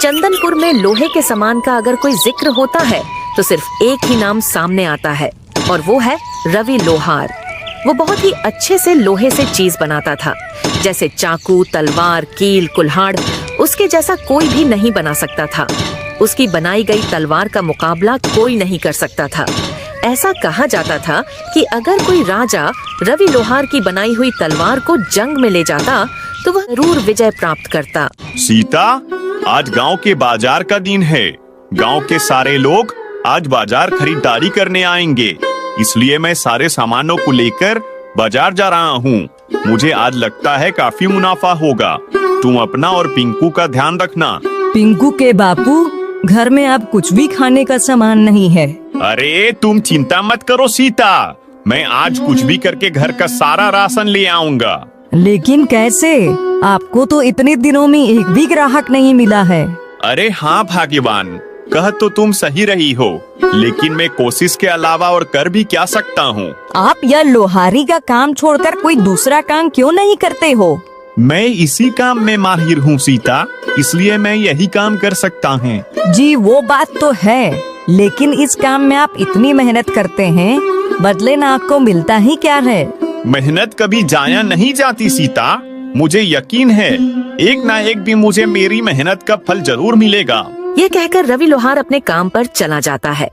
चंदनपुर में लोहे के सामान का अगर कोई जिक्र होता है तो सिर्फ एक ही नाम सामने आता है और वो है रवि लोहार। वो बहुत ही अच्छे से लोहे से चीज बनाता था, जैसे चाकू, तलवार, कील, कुल्हाड़। उसके जैसा कोई भी नहीं बना सकता था। उसकी बनाई गई तलवार का मुकाबला कोई नहीं कर सकता था। ऐसा कहा जाता था कि अगर कोई राजा रवि लोहार की बनाई हुई तलवार को जंग में ले जाता तो वह जरूर विजय प्राप्त करता। सीता, आज गांव के बाजार का दिन है। गांव के सारे लोग आज बाजार खरीदारी करने आएंगे, इसलिए मैं सारे सामानों को लेकर बाजार जा रहा हूँ। मुझे आज लगता है काफी मुनाफा होगा। तुम अपना और पिंकू का ध्यान रखना। पिंकू के बापू, घर में अब कुछ भी खाने का सामान नहीं है। अरे तुम चिंता मत करो सीता, मैं आज कुछ भी करके घर का सारा राशन ले आऊंगा। लेकिन कैसे? आपको तो इतने दिनों में एक भी ग्राहक नहीं मिला है। अरे हाँ भाग्यवान, कह तो तुम सही रही हो, लेकिन मैं कोशिश के अलावा और कर भी क्या सकता हूँ। आप यह लोहारी का काम छोड़कर कोई दूसरा काम क्यों नहीं करते हो? मैं इसी काम में माहिर हूँ सीता, इसलिए मैं यही काम कर सकता हूँ। जी वो बात तो है, लेकिन इस काम में आप इतनी मेहनत करते हैं, बदले ना आपको मिलता ही क्या है? मेहनत कभी जाया नहीं जाती सीता, मुझे यकीन है एक ना एक दिन मुझे मेरी मेहनत का फल जरूर मिलेगा। ये कहकर रवि लोहार अपने काम पर चला जाता है।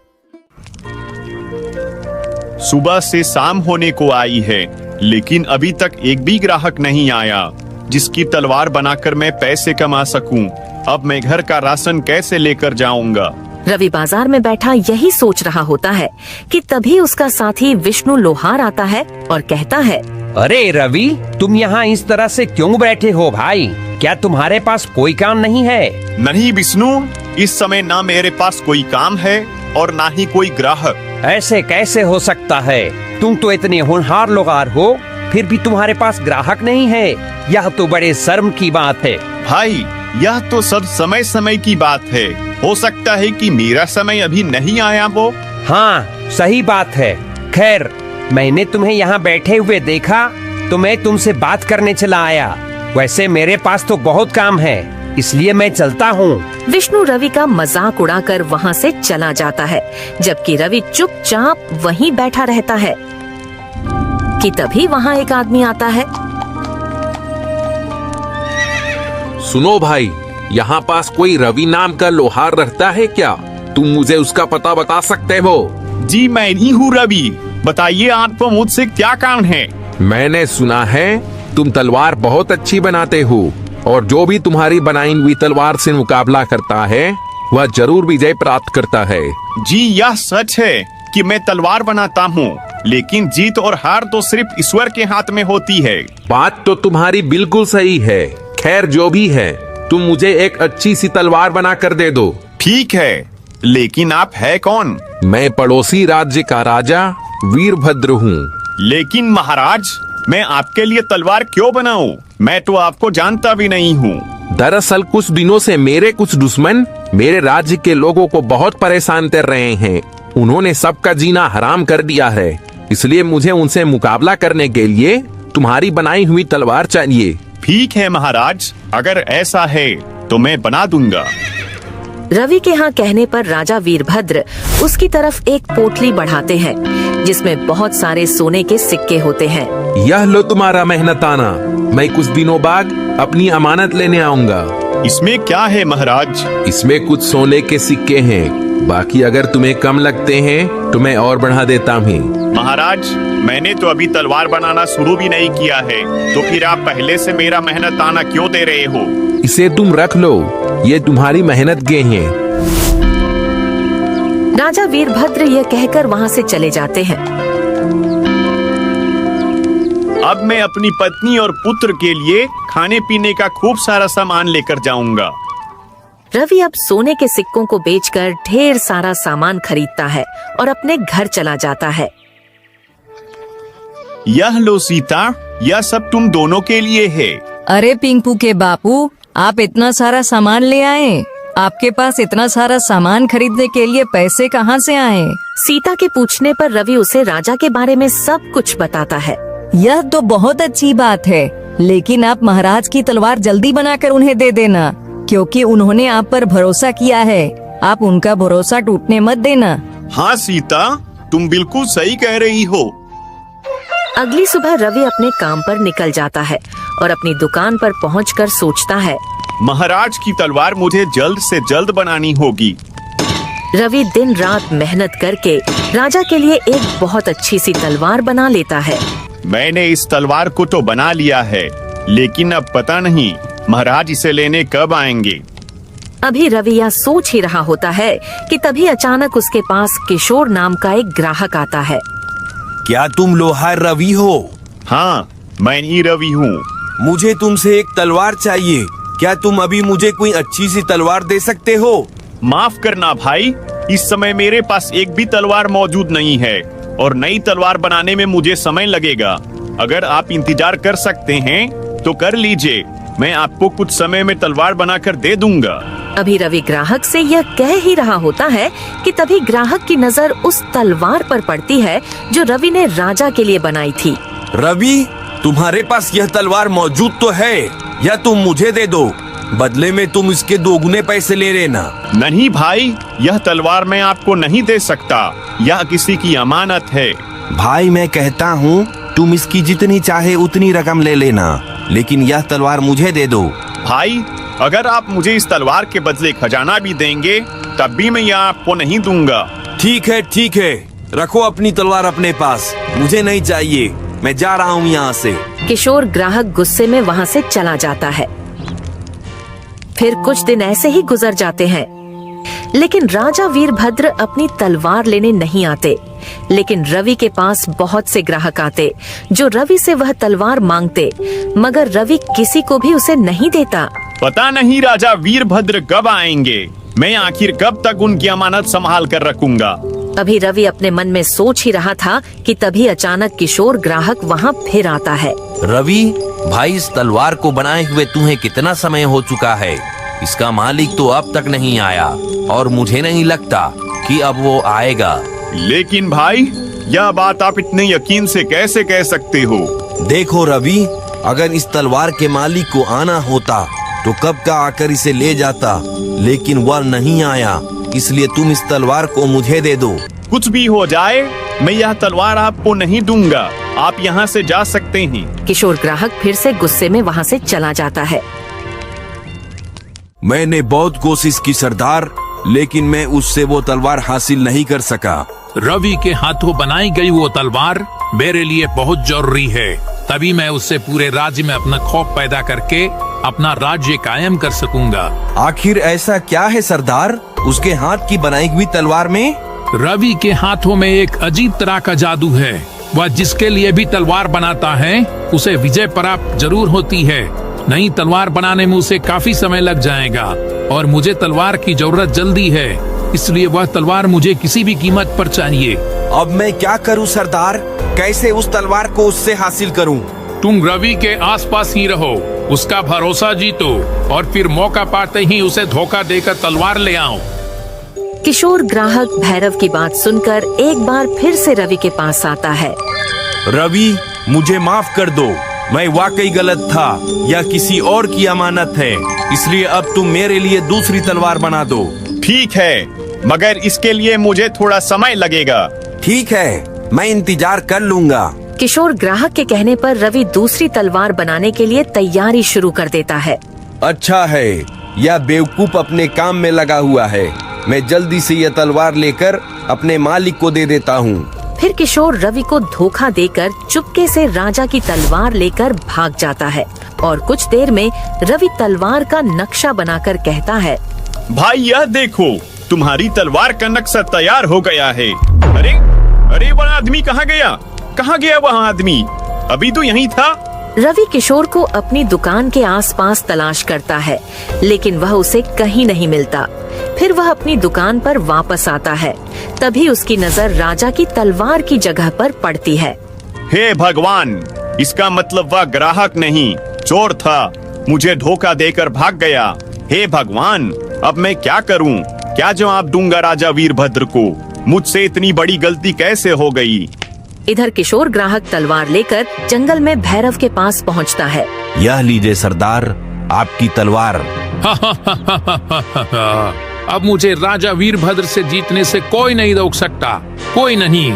सुबह से शाम होने को आई है, लेकिन अभी तक एक भी ग्राहक नहीं आया जिसकी तलवार बनाकर मैं पैसे कमा सकूं। अब मैं घर का राशन कैसे लेकर जाऊंगा? रवि बाजार में बैठा यही सोच रहा होता है कि तभी उसका साथी विष्णु लोहार आता है और कहता है, अरे रवि, तुम यहाँ इस तरह से क्यों बैठे हो भाई? क्या तुम्हारे पास कोई काम नहीं है? नहीं विष्णु, इस समय ना मेरे पास कोई काम है और ना ही कोई ग्राहक। ऐसे कैसे हो सकता है? तुम तो इतने होनहार लोहार हो, फिर भी तुम्हारे पास ग्राहक नहीं है। यह तो बड़े शर्म की बात है। भाई, यह तो सब समय समय की बात है। हो सकता है कि मेरा समय अभी नहीं आया वो। हाँ, सही बात है। खैर, मैंने तुम्हें यहाँ बैठे हुए देखा तो मैं तुमसे बात करने चला आया। वैसे मेरे पास तो बहुत काम है, इसलिए मैं चलता हूँ। विष्णु रवि का मजाक उड़ाकर वहाँ से चला जाता है, जबकि रवि चुपचाप वहीं बैठा रहता है कि तभी वहाँ एक आदमी आता है। सुनो भाई, यहाँ पास कोई रवि नाम का लोहार रहता है क्या? तुम मुझे उसका पता बता सकते हो? जी मैं ही हूँ रवि, बताइए आपको मुझसे क्या काम है? मैंने सुना है तुम तलवार बहुत अच्छी बनाते हो और जो भी तुम्हारी बनाई हुई तलवार से मुकाबला करता है वह जरूर विजय प्राप्त करता है। जी यह सच है कि मैं तलवार बनाता हूँ, लेकिन जीत और हार तो सिर्फ ईश्वर के हाथ में होती है। बात तो तुम्हारी बिल्कुल सही है। खैर जो भी है, तुम मुझे एक अच्छी सी तलवार बना कर दे दो। ठीक है, लेकिन आप है कौन? मैं पड़ोसी राज्य का राजा वीरभद्र हूँ। लेकिन महाराज, मैं आपके लिए तलवार क्यों बनाऊं? मैं तो आपको जानता भी नहीं हूँ। दरअसल कुछ दिनों से मेरे कुछ दुश्मन मेरे राज्य के लोगों को बहुत परेशान कर रहे हैं। उन्होंने सबका जीना हराम कर दिया है, इसलिए मुझे उनसे मुकाबला करने के लिए तुम्हारी बनाई हुई तलवार चाहिए। ठीक है महाराज, अगर ऐसा है तो मैं बना दूंगा। रवि के यहाँ कहने पर राजा वीरभद्र उसकी तरफ एक पोटली बढ़ाते हैं जिसमें बहुत सारे सोने के सिक्के होते हैं। यह लो तुम्हारा मेहनताना, मैं कुछ दिनों बाद अपनी अमानत लेने आऊंगा। इसमें क्या है महाराज? इसमें कुछ सोने के सिक्के हैं, बाकी अगर तुम्हें कम लगते हैं तो मैं और बढ़ा देता हूँ। महाराज, मैंने तो अभी तलवार बनाना शुरू भी नहीं किया है, तो फिर आप पहले से मेरा मेहनताना क्यों दे रहे हो? इसे तुम रख लो, ये तुम्हारी मेहनत के हैं। राजा वीरभद्र यह कहकर वहाँ से चले जाते हैं। अब मैं अपनी पत्नी और पुत्र के लिए खाने पीने का खूब सारा सामान लेकर जाऊंगा। रवि अब सोने के सिक्कों को बेचकर ढेर सारा सामान खरीदता है और अपने घर चला जाता है। यह लो सीता, यह सब तुम दोनों के लिए है। अरे पिंकू के बापू, आप इतना सारा सामान ले आए? आपके पास इतना सारा सामान खरीदने के लिए पैसे कहाँ से आए? सीता के पूछने पर रवि उसे राजा के बारे में सब कुछ बताता है। यह तो बहुत अच्छी बात है, लेकिन आप महाराज की तलवार जल्दी बनाकर उन्हें दे देना। क्योंकि उन्होंने आप पर भरोसा किया है। आप उनका भरोसा टूटने मत देना। हाँ सीता, तुम बिल्कुल सही कह रही हो। अगली सुबह रवि अपने काम पर निकल जाता है और अपनी दुकान पर पहुंचकर सोचता है, महाराज की तलवार मुझे जल्द से जल्द बनानी होगी। रवि दिन रात मेहनत करके राजा के लिए एक बहुत अच्छी सी तलवार बना लेता है। मैंने इस तलवार को तो बना लिया है, लेकिन अब पता नहीं महाराज इसे लेने कब आएंगे। अभी रवि यह सोच ही रहा होता है कि तभी अचानक उसके पास किशोर नाम का एक ग्राहक आता है। क्या तुम लोहार रवि हो? हाँ, मैं ही रवि हूँ। मुझे तुमसे एक तलवार चाहिए। क्या तुम अभी मुझे कोई अच्छी सी तलवार दे सकते हो? माफ करना भाई, इस समय मेरे पास एक भी तलवार मौजूद नहीं है और नई तलवार बनाने में मुझे समय लगेगा। अगर आप इंतजार कर सकते हैं तो कर लीजिए, मैं आपको कुछ समय में तलवार बनाकर दे दूंगा। अभी रवि ग्राहक से यह कह ही रहा होता है कि तभी ग्राहक की नजर उस तलवार पर पड़ती है जो रवि ने राजा के लिए बनाई थी। रवि, तुम्हारे पास यह तलवार मौजूद तो है, या तुम मुझे दे दो, बदले में तुम इसके 2 गुने पैसे ले लेना। नहीं भाई, यह तलवार मैं आपको नहीं दे सकता, यह किसी की अमानत है। भाई मैं कहता हूँ तुम इसकी जितनी चाहे उतनी रकम ले लेना, लेकिन यह तलवार मुझे दे दो। भाई, अगर आप मुझे इस तलवार के बदले खजाना भी देंगे तब भी मैं यह आपको नहीं दूंगा। ठीक है, रखो अपनी तलवार अपने पास, मुझे नहीं चाहिए, मैं जा रहा हूँ यहाँ से। किशोर ग्राहक गुस्से में वहाँ से चला जाता है। फिर कुछ दिन ऐसे ही गुजर जाते हैं, लेकिन राजा वीरभद्र अपनी तलवार लेने नहीं आते। लेकिन रवि के पास बहुत से ग्राहक आते जो रवि से वह तलवार मांगते, मगर रवि किसी को भी उसे नहीं देता। पता नहीं राजा वीरभद्र कब आएंगे, मैं आखिर कब तक उनकी अमानत संभाल कर रखूंगा। अभी रवि अपने मन में सोच ही रहा था कि तभी अचानक किशोर ग्राहक वहाँ फिर आता है। रवि भाई, इस तलवार को बनाए हुए तुम्हें कितना समय हो चुका है? इसका मालिक तो अब तक नहीं आया और मुझे नहीं लगता कि अब वो आएगा। लेकिन भाई, यह बात आप इतने यकीन से कैसे कह सकते हो? देखो रवि, अगर इस तलवार के मालिक को आना होता तो कब का आकर इसे ले जाता, लेकिन वह नहीं आया, इसलिए तुम इस तलवार को मुझे दे दो। कुछ भी हो जाए, मैं यह तलवार आपको नहीं दूंगा, आप यहाँ से जा सकते हैं। किशोर ग्राहक फिर से गुस्से में वहाँ से चला जाता है। मैंने बहुत कोशिश की सरदार, लेकिन मैं उससे वो तलवार हासिल नहीं कर सका। रवि के हाथों बनाई गई वो तलवार मेरे लिए बहुत जरूरी है, तभी मैं उससे पूरे राज्य में अपना खौफ पैदा करके अपना राज्य कायम कर सकूंगा। आखिर ऐसा क्या है सरदार उसके हाथ की बनाई हुई तलवार में? रवि के हाथों में एक अजीब तरह का जादू है। वह जिसके लिए भी तलवार बनाता है उसे विजय प्राप्त जरूर होती है। नई तलवार बनाने में उसे काफी समय लग जाएगा और मुझे तलवार की जरूरत जल्दी है, इसलिए वह तलवार मुझे किसी भी कीमत पर चाहिए। अब मैं क्या करूं सरदार? कैसे उस तलवार को उससे हासिल करूं? तुम रवि के आसपास ही रहो, उसका भरोसा जीतो और फिर मौका पाते ही उसे धोखा देकर तलवार ले आओ। किशोर ग्राहक भैरव की बात सुनकर एक बार फिर से रवि के पास आता है। रवि, मुझे माफ कर दो, मैं वाकई गलत था, यह किसी और की अमानत है, इसलिए अब तुम मेरे लिए दूसरी तलवार बना दो। ठीक है, मगर इसके लिए मुझे थोड़ा समय लगेगा। ठीक है, मैं इंतजार कर लूंगा। किशोर ग्राहक के कहने पर रवि दूसरी तलवार बनाने के लिए तैयारी शुरू कर देता है। अच्छा है, यह बेवकूफ अपने काम में लगा हुआ है, मैं जल्दी से यह तलवार लेकर अपने मालिक को दे देता हूँ। फिर किशोर रवि को धोखा देकर चुपके से राजा की तलवार लेकर भाग जाता है और कुछ देर में रवि तलवार का नक्शा बनाकर कहता है, भाई यह देखो, तुम्हारी तलवार का नक्शा तैयार हो गया है। अरे अरे, वह आदमी कहाँ गया? कहाँ गया वह आदमी? अभी तो यहीं था। रवि किशोर को अपनी दुकान के आसपास तलाश करता है, लेकिन वह उसे कहीं नहीं मिलता। फिर वह अपनी दुकान पर वापस आता है, तभी उसकी नजर राजा की तलवार की जगह पर पड़ती है। हे भगवान, इसका मतलब वह ग्राहक नहीं, चोर था, मुझे धोखा देकर भाग गया। हे भगवान, अब मैं क्या करूं? क्या जवाब दूंगा राजा वीरभद्र को? मुझसे इतनी बड़ी गलती कैसे हो गई? इधर किशोर ग्राहक तलवार लेकर जंगल में भैरव के पास पहुंचता है। यह लीजिए सरदार, आपकी तलवार। अब मुझे राजा वीरभद्र से जीतने से कोई नहीं रोक सकता, कोई नहीं।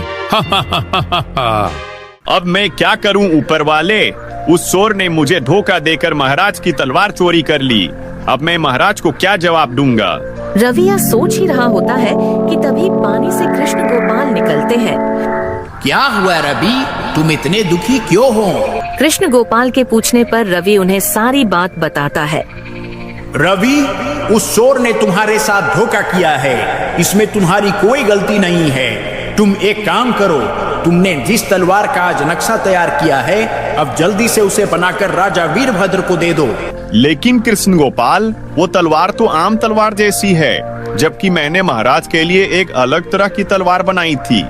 अब मैं क्या करूं ऊपर वाले? उस चोर ने मुझे धोखा देकर महाराज की तलवार चोरी कर ली। अब मैं महाराज को क्या जवाब दूंगा? रवि यह सोच ही रहा होता है कि तभी पानी से कृष्ण गोपाल निकलते हैं। क्या हुआ रवि, तुम इतने दुखी क्यों हो? कृष्ण गोपाल के पूछने पर रवि उन्हें सारी बात बताता है। रवि, उस चोर ने तुम्हारे साथ धोखा किया है, इसमें तुम्हारी कोई गलती नहीं है। तुम एक काम करो, तुमने जिस तलवार का आज नक्शा तैयार किया है, अब जल्दी से उसे बनाकर राजा वीरभद्र को दे दो। लेकिन कृष्ण गोपाल, वो तलवार तो आम तलवार जैसी है, जबकि मैंने महाराज के लिए एक अलग तरह की तलवार बनाई थी।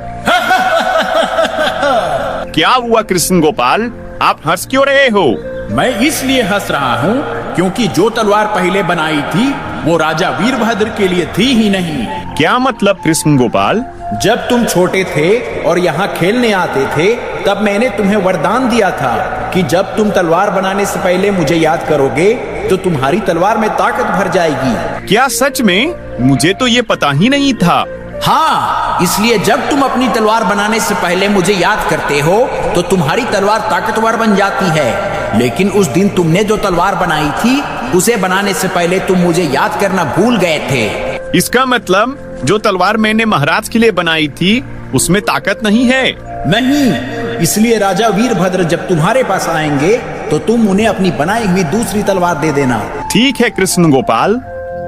क्या हुआ कृष्ण गोपाल, आप हंस क्यों रहे हो? मैं इसलिए हंस रहा हूँ क्योंकि जो तलवार पहले बनाई थी वो राजा वीरभद्र के लिए थी ही नहीं। क्या मतलब कृष्ण गोपाल? जब तुम छोटे थे और यहाँ खेलने आते थे, तब मैंने तुम्हें वरदान दिया था कि जब तुम तलवार बनाने से पहले मुझे याद करोगे तो तुम्हारी तलवार में ताकत भर जाएगी। क्या सच में? मुझे तो ये पता ही नहीं था। हाँ, इसलिए जब तुम अपनी तलवार बनाने से पहले मुझे याद करते हो तो तुम्हारी तलवार ताकतवर बन जाती है। लेकिन उस दिन तुमने जो तलवार बनाई थी, उसे बनाने से पहले तुम मुझे याद करना भूल गए थे। इसका मतलब जो तलवार मैंने महाराज के लिए बनाई थी उसमें ताकत नहीं है? नहीं, इसलिए राजा वीरभद्र जब तुम्हारे पास आएंगे तो तुम उन्हें अपनी बनाई हुई दूसरी तलवार दे देना। ठीक है कृष्ण गोपाल।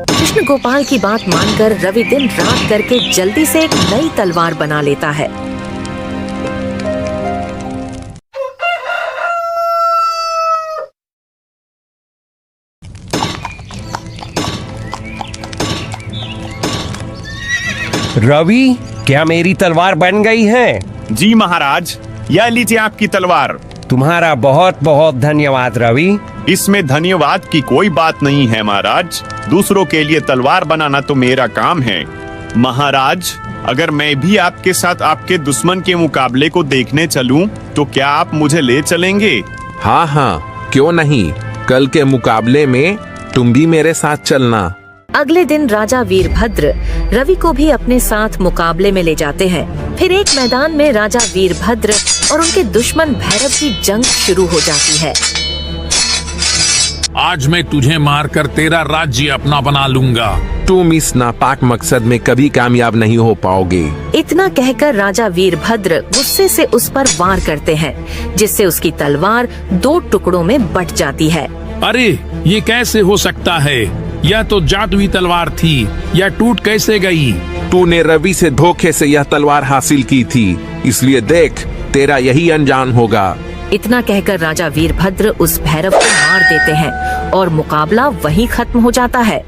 कृष्ण गोपाल की बात मानकर रवि दिन रात करके जल्दी से एक नई तलवार बना लेता है। रवि, क्या मेरी तलवार बन गई है? जी महाराज, यह लीजिए आपकी तलवार। तुम्हारा बहुत बहुत धन्यवाद रवि। इसमें धन्यवाद की कोई बात नहीं है महाराज, दूसरों के लिए तलवार बनाना तो मेरा काम है। महाराज, अगर मैं भी आपके साथ आपके दुश्मन के मुकाबले को देखने चलूं, तो क्या आप मुझे ले चलेंगे? हाँ हाँ, क्यों नहीं। कल के मुकाबले में तुम भी मेरे साथ चलना। अगले दिन राजा वीरभद्र रवि को भी अपने साथ मुकाबले में ले जाते हैं। फिर एक मैदान में राजा वीरभद्र और उनके दुश्मन भैरव की जंग शुरू हो जाती है। आज मैं तुझे मारकर तेरा राज्य अपना बना लूंगा। तुम इस नापाक मकसद में कभी कामयाब नहीं हो पाओगे। इतना कहकर राजा वीरभद्र गुस्से से उस पर वार करते हैं, जिससे उसकी तलवार 2 टुकड़ों में बट जाती है। अरे, ये कैसे हो सकता है? यह तो जादुई तलवार थी, यह टूट कैसे गई? तूने रवि से धोखे से यह तलवार हासिल की थी, इसलिए देख, तेरा यही अंजाम होगा। इतना कहकर राजा वीरभद्र उस भैरव को मार देते हैं और मुकाबला वहीं खत्म हो जाता है।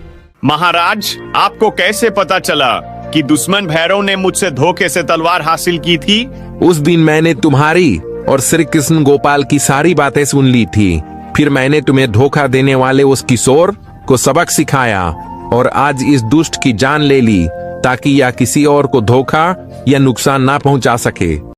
महाराज, आपको कैसे पता चला कि दुश्मन भैरव ने मुझसे धोखे से तलवार हासिल की थी? उस दिन मैंने तुम्हारी और श्री कृष्ण गोपाल की सारी बातें सुन ली थी। फिर मैंने तुम्हें धोखा देने वाले उस किशोर को सबक सिखाया और आज इस दुष्ट की जान ले ली, ताकि यह किसी और को धोखा या नुकसान ना पहुंचा सके।